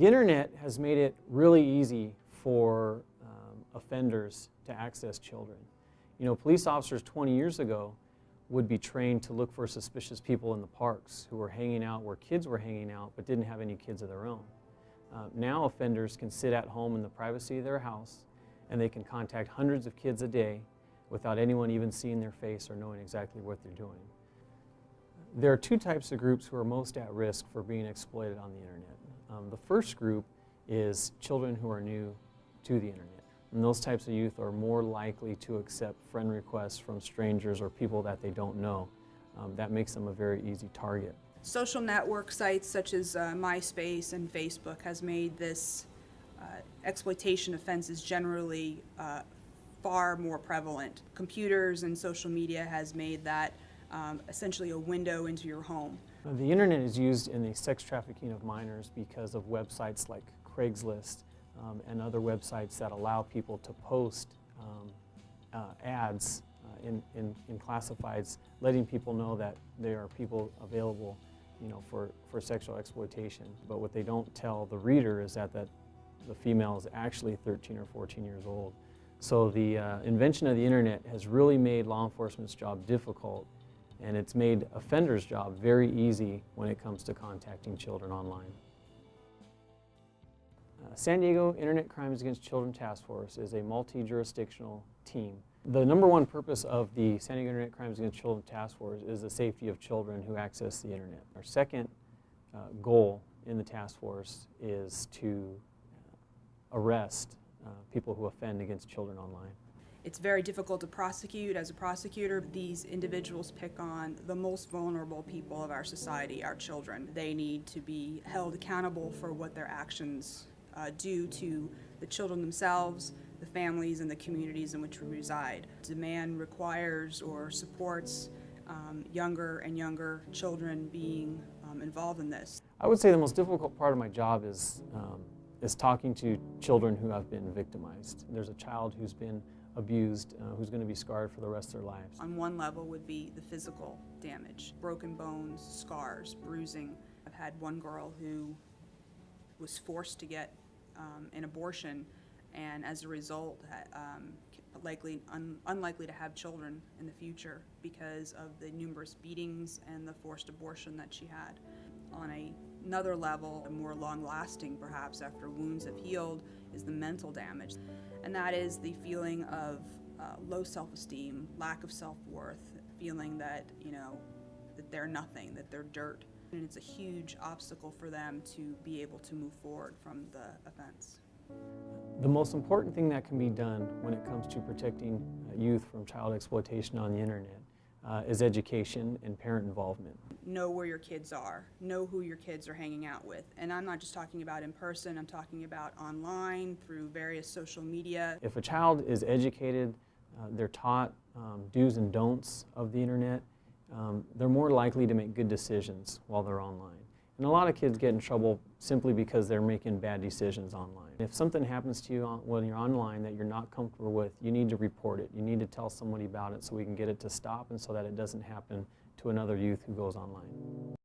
The internet has made it really easy for offenders to access children. You know, police officers 20 years ago would be trained to look for suspicious people in the parks who were hanging out where kids were hanging out but didn't have any kids of their own. Now offenders can sit at home in the privacy of their house and they can contact hundreds of kids a day without anyone even seeing their face or knowing exactly what they're doing. There are two types of groups who are most at risk for being exploited on the internet. The first group is children who are new to the internet. And those types of youth are more likely to accept friend requests from strangers or people that they don't know. That makes them a very easy target. Social network sites such as MySpace and Facebook has made this exploitation offenses generally far more prevalent. Computers and social media has made that essentially a window into your home. The internet is used in the sex trafficking of minors because of websites like Craigslist and other websites that allow people to post ads in classifieds, letting people know that there are people available, you know, for sexual exploitation. But what they don't tell the reader is that the female is actually 13 or 14 years old. So the invention of the internet has really made law enforcement's job difficult, and it's made offenders' job very easy when it comes to contacting children online. San Diego Internet Crimes Against Children Task Force is a multi-jurisdictional team. The number one purpose of the San Diego Internet Crimes Against Children Task Force is the safety of children who access the internet. Our second goal in the task force is to arrest people who offend against children online. It's very difficult to prosecute. As a prosecutor, these individuals pick on the most vulnerable people of our society, our children. They need to be held accountable for what their actions do to the children themselves, the families, and the communities in which we reside. Demand requires or supports younger and younger children being involved in this. I would say the most difficult part of my job is talking to children who have been victimized. There's a child who's been abused, who's going to be scarred for the rest of their lives. On one level would be the physical damage, broken bones, scars, bruising. I've had one girl who was forced to get an abortion, and as a result unlikely to have children in the future because of the numerous beatings and the forced abortion that she had. On another level, more long-lasting perhaps after wounds have healed, is the mental damage. And that is the feeling of low self-esteem, lack of self-worth, feeling that, you know, that they're nothing, that they're dirt. And it's a huge obstacle for them to be able to move forward from the offense. The most important thing that can be done when it comes to protecting youth from child exploitation on the internet is education and parent involvement. Know where your kids are, know who your kids are hanging out with. And I'm not just talking about in person, I'm talking about online, through various social media. If a child is educated, they're taught do's and don'ts of the internet, they're more likely to make good decisions while they're online. And a lot of kids get in trouble simply because they're making bad decisions online. If something happens to you when you're online that you're not comfortable with, you need to report it. You need to tell somebody about it so we can get it to stop and so that it doesn't happen to another youth who goes online.